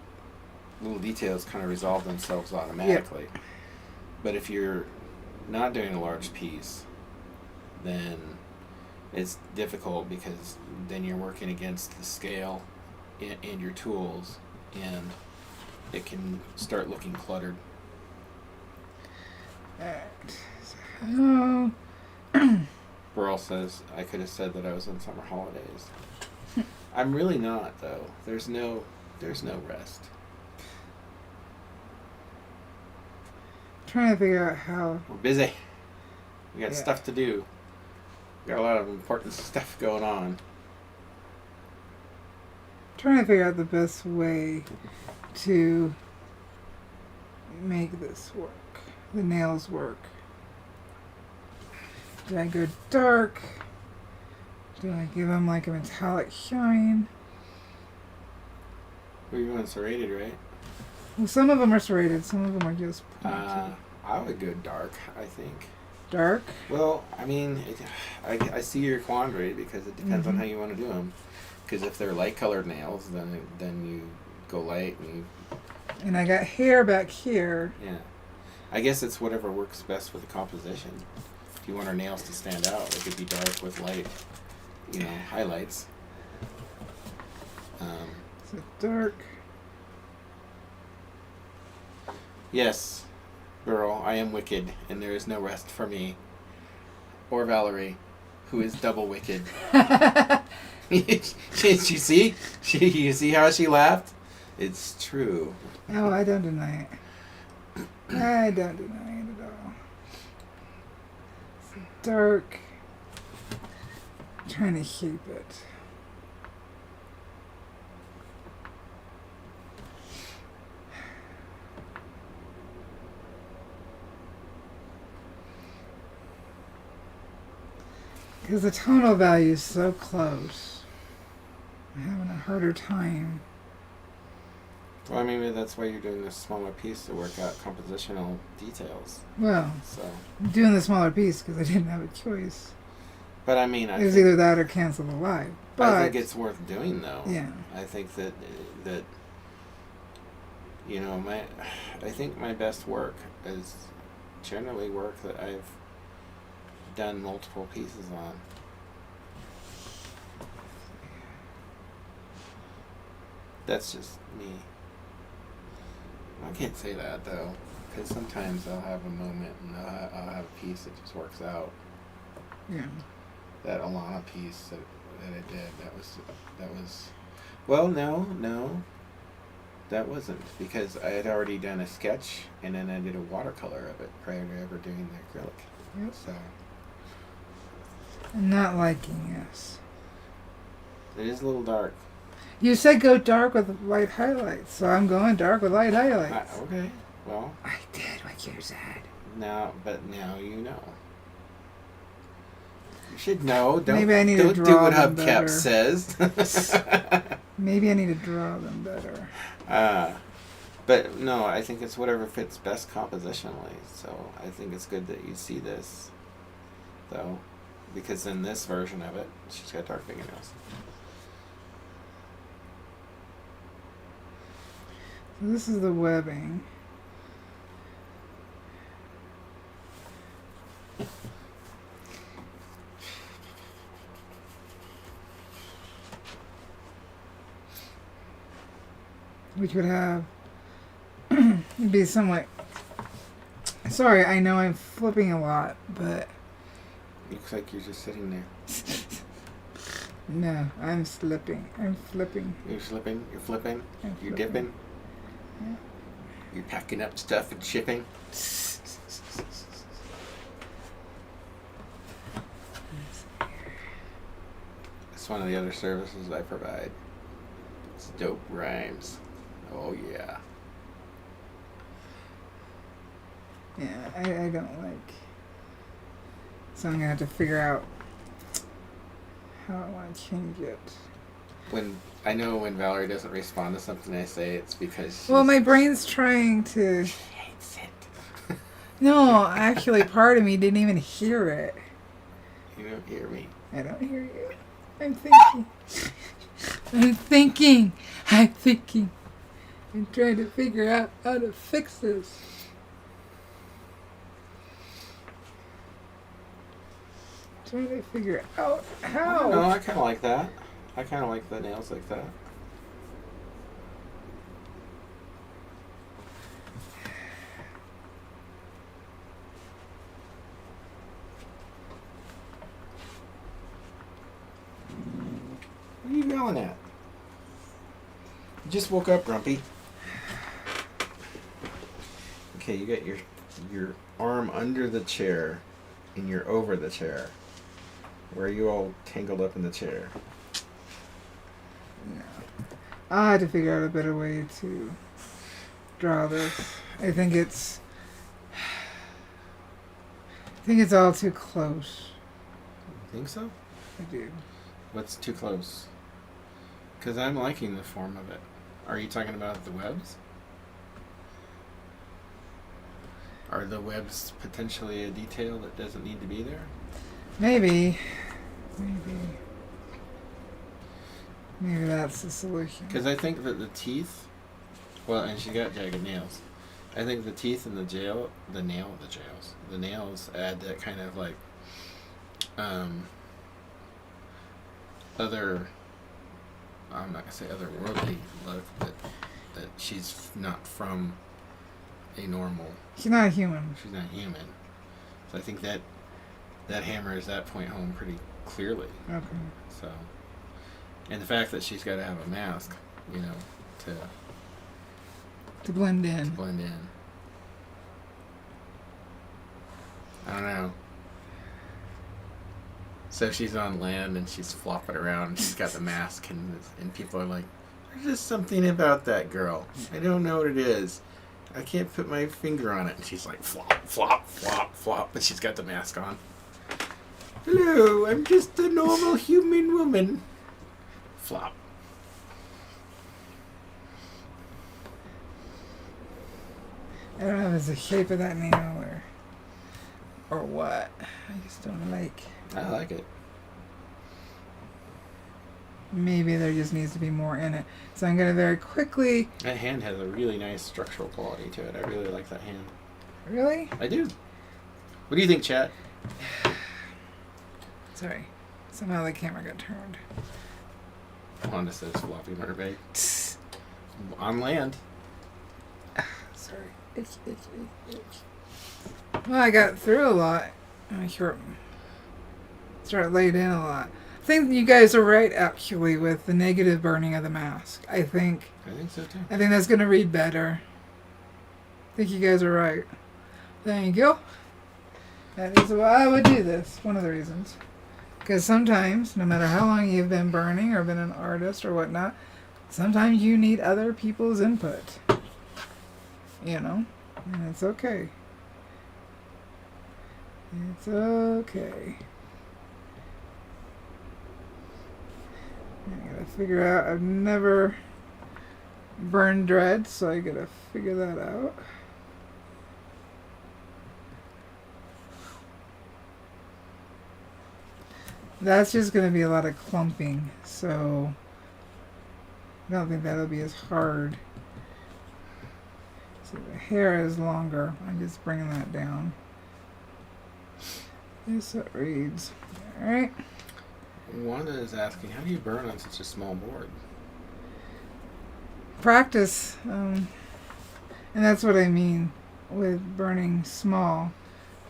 little details kind of resolve themselves automatically. Yep. But if you're not doing a large piece, then it's difficult because then you're working against the scale and your tools, and it can start looking cluttered. Oh. Burl says, I could have said that I was on summer holidays. I'm really not, though. There's no rest. Trying to figure out how. We're busy. We got stuff to do. We got a lot of important stuff going on. Trying to figure out the best way to make this work. The nails work. Do I go dark? Do I give them like a metallic shine? Well, you're going serrated, right? Well, some of them are serrated, some of them are just pointed. I would go dark, I think. Dark? Well, I mean, I see your quandary because it depends on how you want to do them. Because if they're light colored nails, then you go light and I got hair back here. Yeah. I guess it's whatever works best for the composition. If you want our nails to stand out, it could be dark with light, highlights. So dark. Yes, girl, I am wicked, and there is no rest for me. Or Valarie, who is double wicked. You see? You see how she laughed? It's true. Oh, I don't deny it. I don't deny it at all. So dark. I'm trying to shape it. Because the tonal value is so close. I'm having a harder time. Well, I mean, maybe that's why you're doing this smaller piece to work out compositional details. Well, So, I'm doing the smaller piece because I didn't have a choice. but I mean, It was either that or cancel the live. But I think it's worth doing, though. yeah. I think that I think my best work is generally work that I've done multiple pieces on. That's just me. I can't say that though, because sometimes I'll have a moment and I'll have a piece that just works out. Yeah. That Alana piece that I did, that was. Well, no, that wasn't, because I had already done a sketch and then I did a watercolor of it prior to ever doing the acrylic. Yep. So I'm not liking this. it is a little dark. You said go dark with light highlights, so I'm going dark with light highlights. Okay, well. I did what you said. Now you know. You should know. Maybe I need to don't draw do what them Hubcap better. says. Maybe I need to draw them better. But no, I think it's whatever fits best compositionally. So I think it's good that you see this, though, because in this version of it, she's got dark fingernails. So this is the webbing. Which would have be somewhat. Sorry, I know I'm flipping a lot, but Looks like you're just sitting there. no, I'm slipping. I'm flipping. You're slipping. You're flipping. I'm You're flipping. dipping. Yeah. You're packing up stuff and shipping. It's one of the other services I provide. It's dope rhymes. Oh yeah. Yeah, I don't like. So I'm gonna have to figure out how I want to change it. When Valarie doesn't respond to something I say, it's because Well, my brain's trying to. she hates it. No, actually, part of me didn't even hear it. You don't hear me. I don't hear you. I'm thinking. I'm thinking. I'm thinking. I'm trying to figure out how to fix this. Trying to figure out No, how. I kind of like that. I kind of like the nails like that. What are you yelling at? You just woke up, Grumpy. Okay, you got your arm under the chair, and you're over the chair. Where are you all tangled up in the chair? Yeah. I had to figure out a better way to draw this. I think it's all too close. You think so? I do. What's too close? Because I'm liking the form of it. Are you talking about the webs? Are the webs potentially a detail that doesn't need to be there? Maybe that's the solution. Because I think that the teeth, well, and she got jagged nails. I think the teeth and the nails add that kind of like other, I'm not gonna say otherworldly look, but that she's not from a normal. She's not human. She's not human. So I think that hammers that point home pretty clearly. Okay. So, and the fact that she's got to have a mask, you know, to blend in. I don't know. So she's on land and she's flopping around and she's got the mask and people are like, there's just something about that girl. I don't know what it is. I can't put my finger on it. And she's like, flop, flop, flop, flop. But she's got the mask on. Hello, I'm just a normal human woman. Flop. I don't know if it's the shape of that nail or what. I just don't like. I like it. Maybe there just needs to be more in it. So I'm going to very quickly... That hand has a really nice structural quality to it. I really like that hand. Really? I do. What do you think, chat? Sorry. Somehow the camera got turned. Wanda says floppy mermaid. On land. Sorry. Itch. Well, I got through a lot. I sure started laid in a lot. I think you guys are right, actually, with the negative burning of the mask. I think so too. I think that's going to read better. I think you guys are right. Thank you. That is why I would do this. One of the reasons. Because sometimes, no matter how long you've been burning or been an artist or whatnot, sometimes you need other people's input. You know? And it's okay. It's okay. I gotta figure out, I've never burned dread, so I gotta figure that out. That's just gonna be a lot of clumping, so I don't think that'll be as hard. So the hair is longer. I'm just bringing that down. Yes, it reads. Alright. Wanda is asking, how do you burn on such a small board? Practice. And that's what I mean with burning small.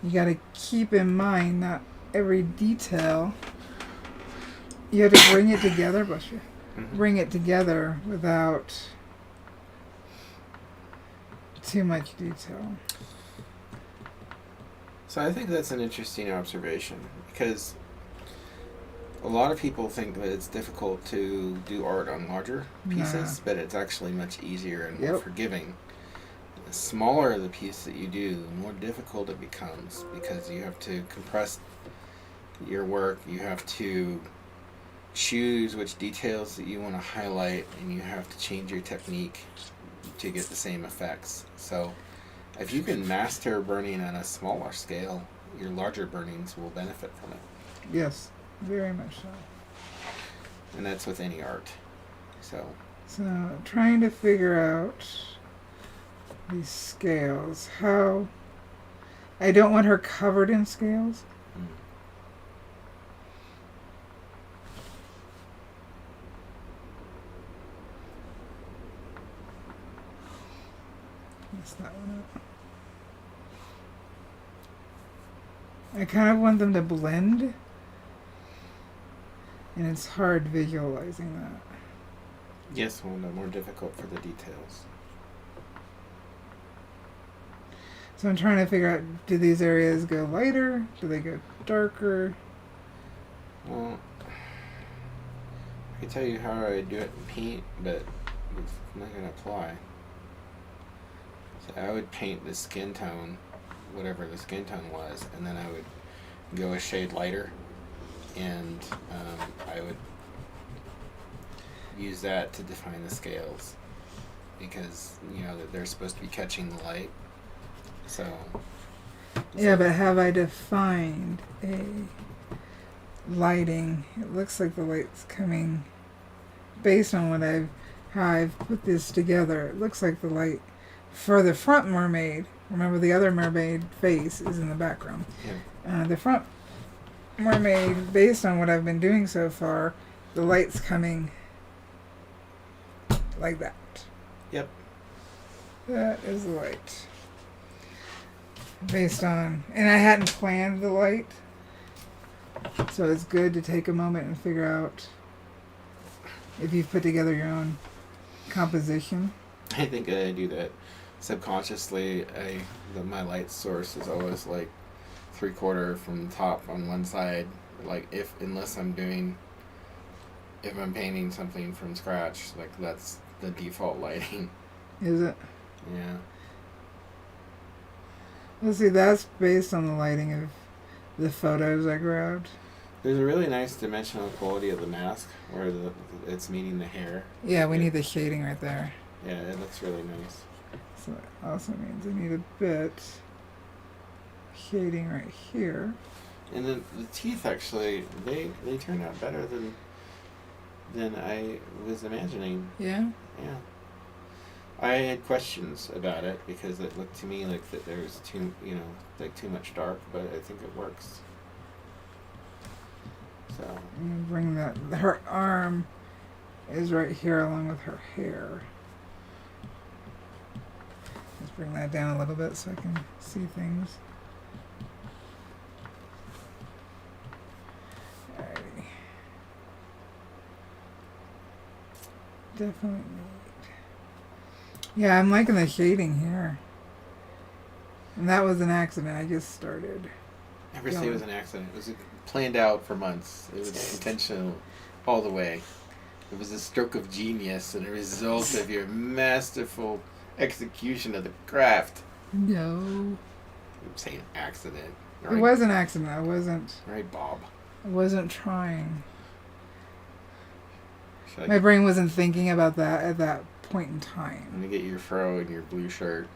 You got to keep in mind not every detail. You have to bring it together, bless you. Mm-hmm. Bring it together without too much detail. So I think that's an interesting observation because a lot of people think that it's difficult to do art on larger pieces, but it's actually much easier and more forgiving. The smaller the piece that you do, the more difficult it becomes because you have to compress your work, you have to choose which details that you want to highlight, and you have to change your technique to get the same effects. So if you can master burning on a smaller scale, your larger burnings will benefit from it. Yes. Very much so. And that's with any art. So trying to figure out these scales. How I don't want her covered in scales. that one up. I kind of want them to blend, and it's hard visualizing that. Yes, well, no, more difficult for the details. So I'm trying to figure out, do these areas go lighter? Do they go darker? Well, I can tell you how I do it in paint, but it's not going to apply. So I would paint the skin tone, whatever the skin tone was, and then I would go a shade lighter, and I would use that to define the scales, because that they're supposed to be catching the light. So yeah, but have I defined a lighting? It looks like the light's coming based on how I've put this together. It looks like the light for the front mermaid. Remember, the other mermaid face is in the background. Yeah. The front mermaid, based on what I've been doing so far, the light's coming like that. Yep. That is the light. Based on, and I hadn't planned the light, so it's good to take a moment and figure out if you've put together your own composition. I think I do that subconsciously. My light source is always like 3/4 from the top on one side. Like if I'm painting something from scratch, like that's the default lighting. Is it? Yeah. Let's see, that's based on the lighting of the photos I grabbed. There's a really nice dimensional quality of the mask where it's meeting the hair. Yeah, we need the shading right there. Yeah, it looks really nice. So that also means I need a bit shading right here. And then the teeth actually, they turned out better than I was imagining. Yeah? Yeah. I had questions about it because it looked to me like that there was too much dark, but I think it works. So I'm gonna bring that. Her arm is right here along with her hair. Let's bring that down a little bit so I can see things. Alrighty. Definitely. Yeah, I'm liking the shading here. And that was an accident. I just started. never say it was an accident. It was planned out for months. It was intentional all the way. It was a stroke of genius and a result of your masterful execution of the craft. No. I'm saying accident. Right? It was an accident. I wasn't. Right, Bob. I wasn't trying. My brain wasn't thinking about that at that point in time. I'm gonna get your fro and your blue shirt.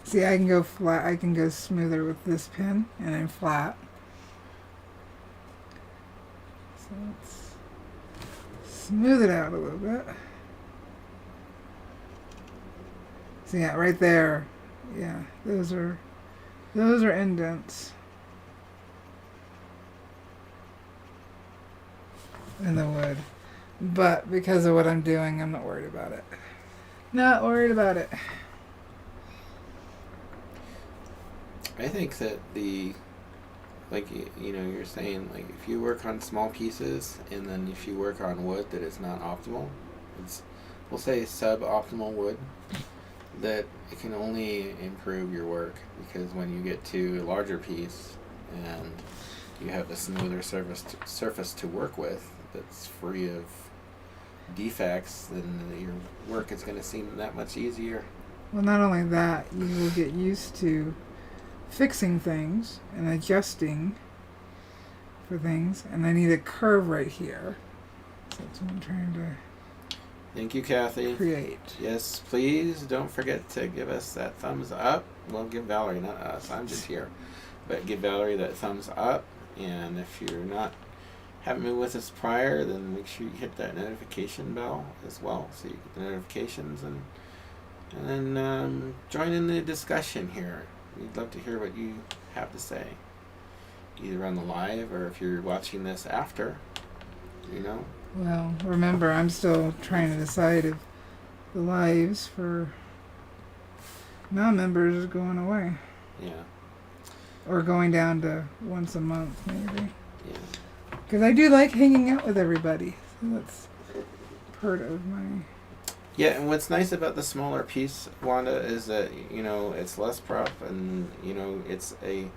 See, I can go flat. I can go smoother with this pen, and I'm flat. So let's smooth it out a little bit. See, yeah, right there. Yeah, those are indents in the wood. But because of what I'm doing, I'm not worried about it. Not worried about it. I think that you're saying, like, if you work on small pieces and then if you work on wood that is not optimal, we'll say suboptimal wood, that it can only improve your work, because when you get to a larger piece and you have a smoother surface to work with that's free of defects, then your work is going to seem that much easier. Well, not only that, you will get used to fixing things and adjusting for things, and I need a curve right here. So that's what I'm trying to Thank you, Kathy. create. Yes, please don't forget to give us that thumbs up. Well, give Valarie, not us. I'm just here. But give Valarie that thumbs up. And if you're not haven't been with us prior, then make sure you hit that notification bell as well, so you get the notifications, and then join in the discussion here. We'd love to hear what you have to say, either on the live or if you're watching this after. Well, remember, I'm still trying to decide if the lives for non-members is going away. Yeah. Or going down to once a month, maybe. Yeah. Because I do like hanging out with everybody. So that's part of my... Yeah, and what's nice about the smaller piece, Wanda, is that, it's less prep and, it's a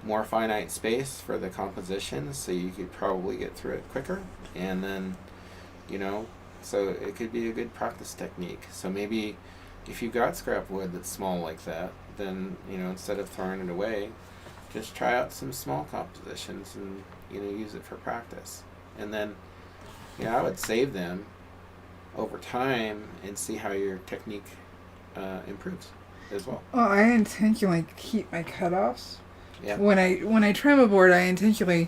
more finite space for the composition, so you could probably get through it quicker. And then, so it could be a good practice technique. So maybe if you've got scrap wood that's small like that, then, instead of throwing it away, just try out some small compositions and, use it for practice. And then, I would save them over time and see how your technique improves as well. Well, I intentionally keep my cutoffs. Yeah. When I trim a board, I intentionally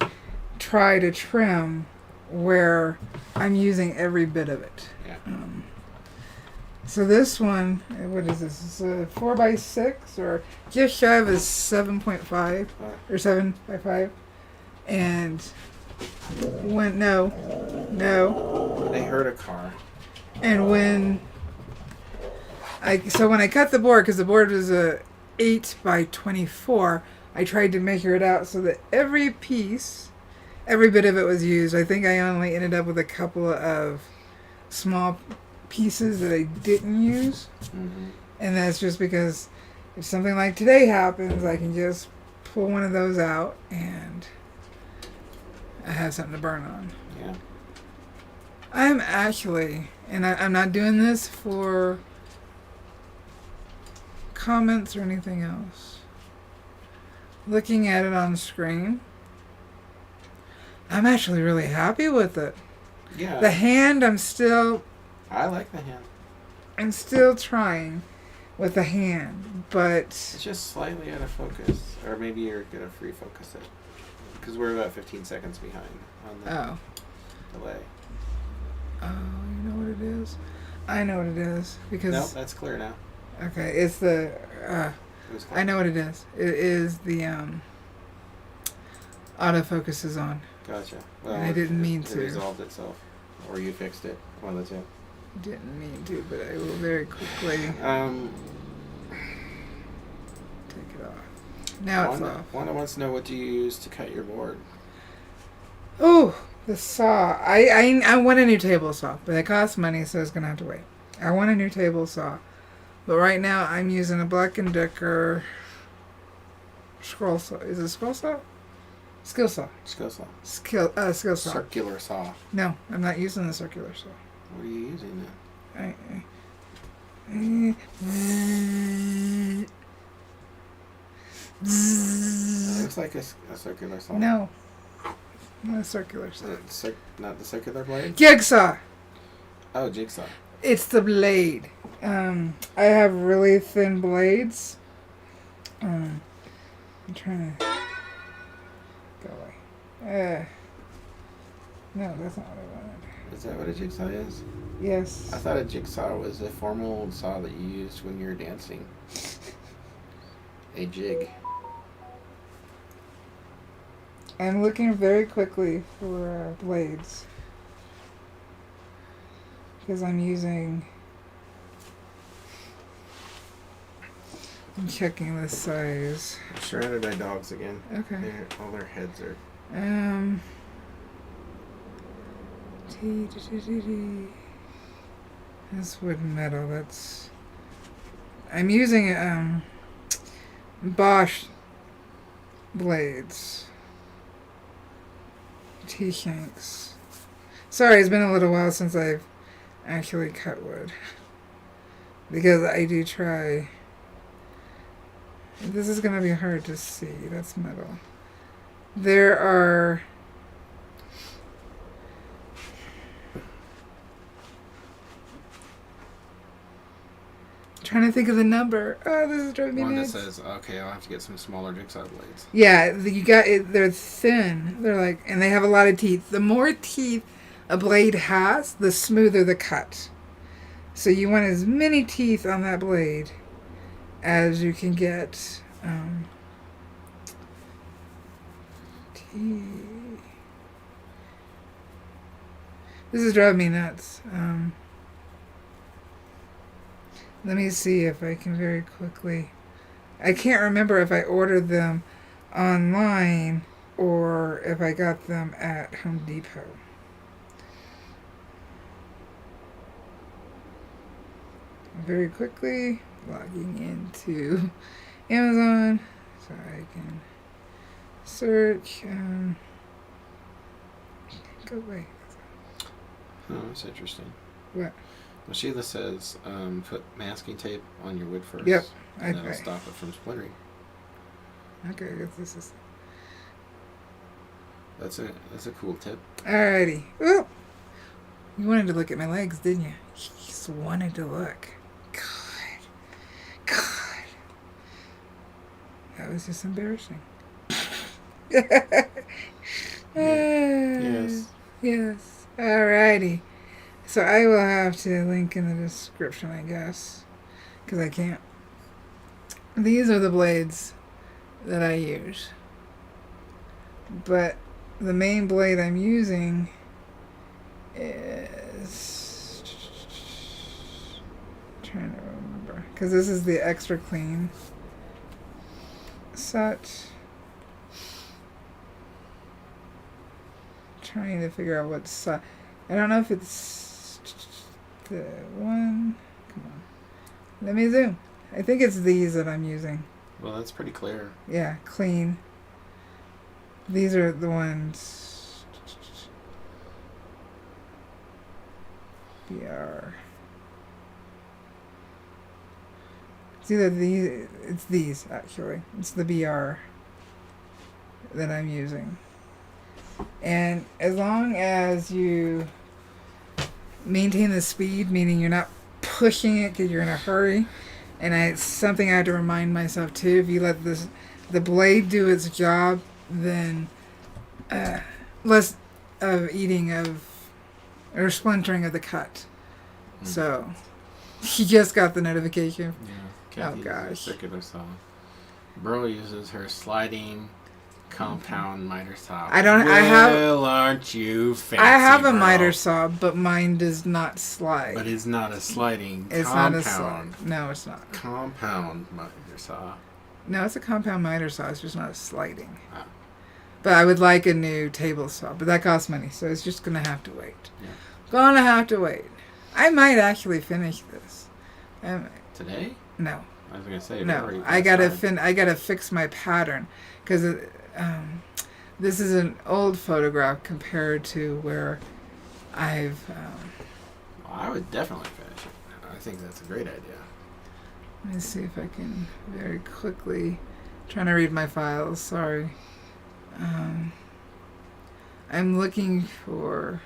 try to trim where I'm using every bit of it. Yeah. So this one, what is this? It's a 4x6 or just shy of a 7.5 or 7x5. And no. They heard a car. And when I cut the board, because the board was a 8x24, I tried to measure it out so that every piece, every bit of it was used. I think I only ended up with a couple of small pieces that I didn't use. Mm-hmm. And that's just because if something like today happens, I can just pull one of those out and I have something to burn on. Yeah. I'm actually, and I'm not doing this for comments or anything else. Looking at it on screen, I'm actually really happy with it. Yeah. The hand, I like the hand. I'm still trying with the hand, but It's just slightly out of focus. Or maybe you're going to free focus it. Because we're about 15 seconds behind on the delay. Oh, you know what it is? I know what it is. Because Nope, that's clear now. okay, it's the It was clear. I know what it is. It is the autofocus is on. Gotcha. Well, I didn't mean it to. resolved itself. Or you fixed it. One of the two. Didn't mean to, but I will very quickly take it off. Now it's off. Wanda wants to know, what do you use to cut your board? Oh, the saw. I want a new table saw, but it costs money, so it's gonna have to wait. I want a new table saw, but right now I'm using a Black & Decker scroll saw. Is it a scroll saw? Skill saw. Skill saw. Skill saw. Circular saw. No, I'm not using the circular saw. What are you using then? It looks like a circular saw. No, not a circular saw. Not the circular blade? Jigsaw. Oh, jigsaw. It's the blade. I have really thin blades. I'm trying to go away. No, that's not what I wanted. Is that what a jigsaw is? Yes. I thought a jigsaw was a formal saw that you used when you were dancing. A jig. I'm looking very quickly for blades. Because I'm checking the size. Surrounded by dogs again. Okay. All their heads are... That's wood and metal. I'm using Bosch blades. T-shanks. Sorry, it's been a little while since I've actually cut wood. Because I do try. This is going to be hard to see. That's metal. There are... trying to think of the number. Oh, this is driving me Wanda nuts. says, okay, I'll have to get some smaller jigsaw blades. Yeah, you got it. They're thin. They're like, and they have a lot of teeth. The more teeth a blade has, the smoother the cut. So you want as many teeth on that blade as you can get. This is driving me nuts. Let me see if I can very quickly. I can't remember if I ordered them online or if I got them at Home Depot. Very quickly logging into Amazon so I can search. Go away. Oh, that's interesting. What? Well, Sheila says put masking tape on your wood first. Yep. And that'll Okay. stop it from splintering. Okay, I guess this is. That's a cool tip. Alrighty. Ooh. You wanted to look at my legs, didn't you? You just wanted to look. God. That was just embarrassing. Yes. Yes. Alrighty. So I will have to link in the description, I guess. Because I can't. These are the blades that I use. But the main blade I'm using is... trying to remember. Because this is the extra clean set. Trying to figure out what size. I don't know if it's the one. Come on. Let me zoom. I think it's these that I'm using. Well, that's pretty clear. Yeah, clean. These are the ones. BR. It's either these. It's these actually. It's the BR that I'm using. And as long as you maintain the speed, meaning you're not pushing it because you're in a hurry, and it's something I have to remind myself too. If you let the blade do its job, then less of eating of or splintering of the cut. So he just got the notification. Yeah. Kathy Oh, gosh. uses a circular saw. Bro uses her sliding compound miter saw. I have. Well, aren't you fancy, I have a bro? miter saw, but mine does not slide. But it's not a sliding It's compound. not a slide. No, it's not. Compound miter saw. No, it's a compound miter saw. It's just not sliding. Ah. But I would like a new table saw, but that costs money, so it's just gonna have to wait. Yeah. Gonna have to wait. I might actually finish this. Today? No, I was gonna say. no. I gotta fix my pattern because this is an old photograph compared to where I've. Well, I would definitely finish it. I think that's a great idea. Let me see if I can very quickly. Trying to read my files. Sorry. I'm looking for.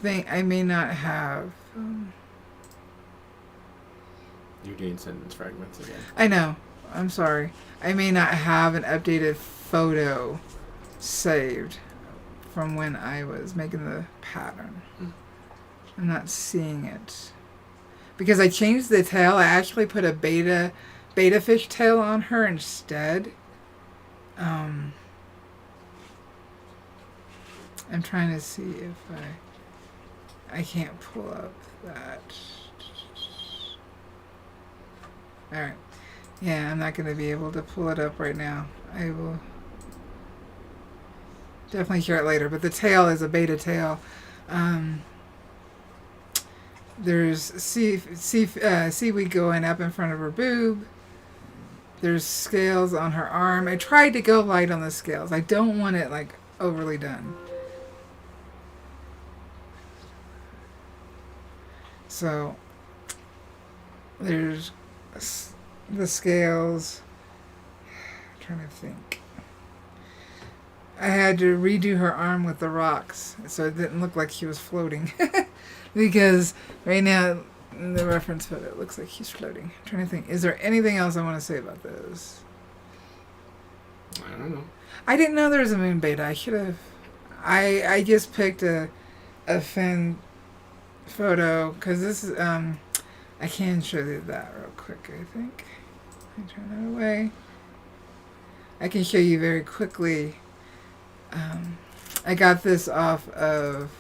I may not have. You're doing sentence fragments again. I know. I'm sorry. I may not have an updated photo saved from when I was making the pattern. I'm not seeing it. Because I changed the tail. I actually put a beta fish tail on her instead. I'm trying to see if I can't pull up that. Alright. Yeah, I'm not going to be able to pull it up right now. I will definitely share it later. But the tail is a beta tail. There's seaweed going up in front of her boob. There's scales on her arm. I tried to go light on the scales. I don't want it like overly done. So there's the scales. I'm trying to think. I had to redo her arm with the rocks so it didn't look like she was floating. Because right now in the reference photo it looks like she's floating. I'm trying to think. Is there anything else I want to say about those? I don't know. I didn't know there was a moon beta. I should have. I just picked a fin photo because this is I can show you that real quick. I think I turn that away. I can show you very quickly. I got this off of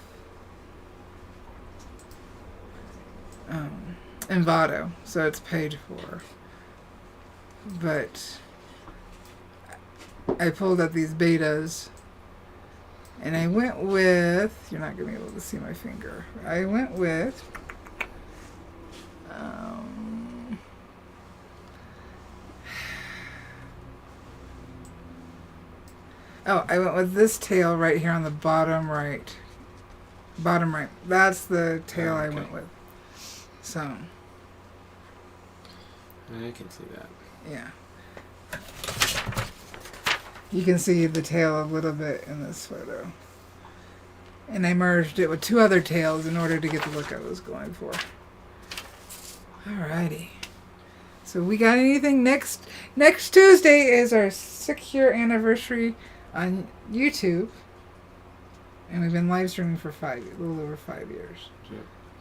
Envato, so it's paid for. But I pulled up these betas, and I went with, you're not going to be able to see my finger. I went with I went with this tail right here on the bottom right. Bottom right. That's the tail I went with. So. I can see that. Yeah. You can see the tail a little bit in this photo. And I merged it with 2 other tails in order to get the look I was going for. Alrighty. So we got anything next Tuesday is our 6-year anniversary on YouTube. And we've been live streaming for a little over 5 years.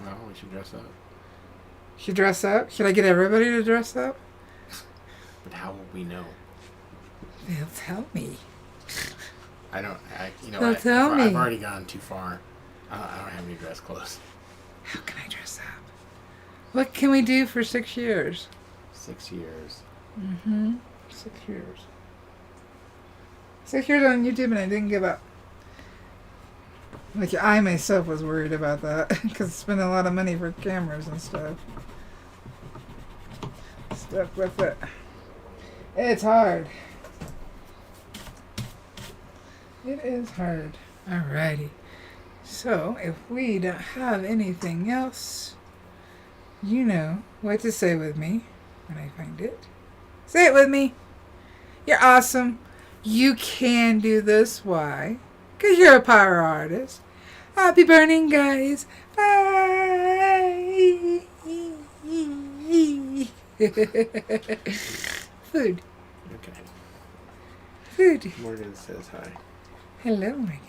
Well, we should dress up. Should dress up? Should I get everybody to dress up? But how will we know? They'll tell me. They'll tell me. I've already gone too far. I don't have any dress clothes. How can I dress up? What can we do for 6 years? 6 years. 6 years. 6 years on YouTube and I didn't give up. Like, I myself was worried about that because spending a lot of money for cameras and stuff. Stuck with it. It's hard. It is hard. Alrighty. So, if we don't have anything else, you know what to say with me when I find it. Say it with me. You're awesome. You can do this. Why? Because you're a pyro artist. Happy burning, guys. Bye. Food. Okay. Food. Morgan says hi. Hello, Morgan.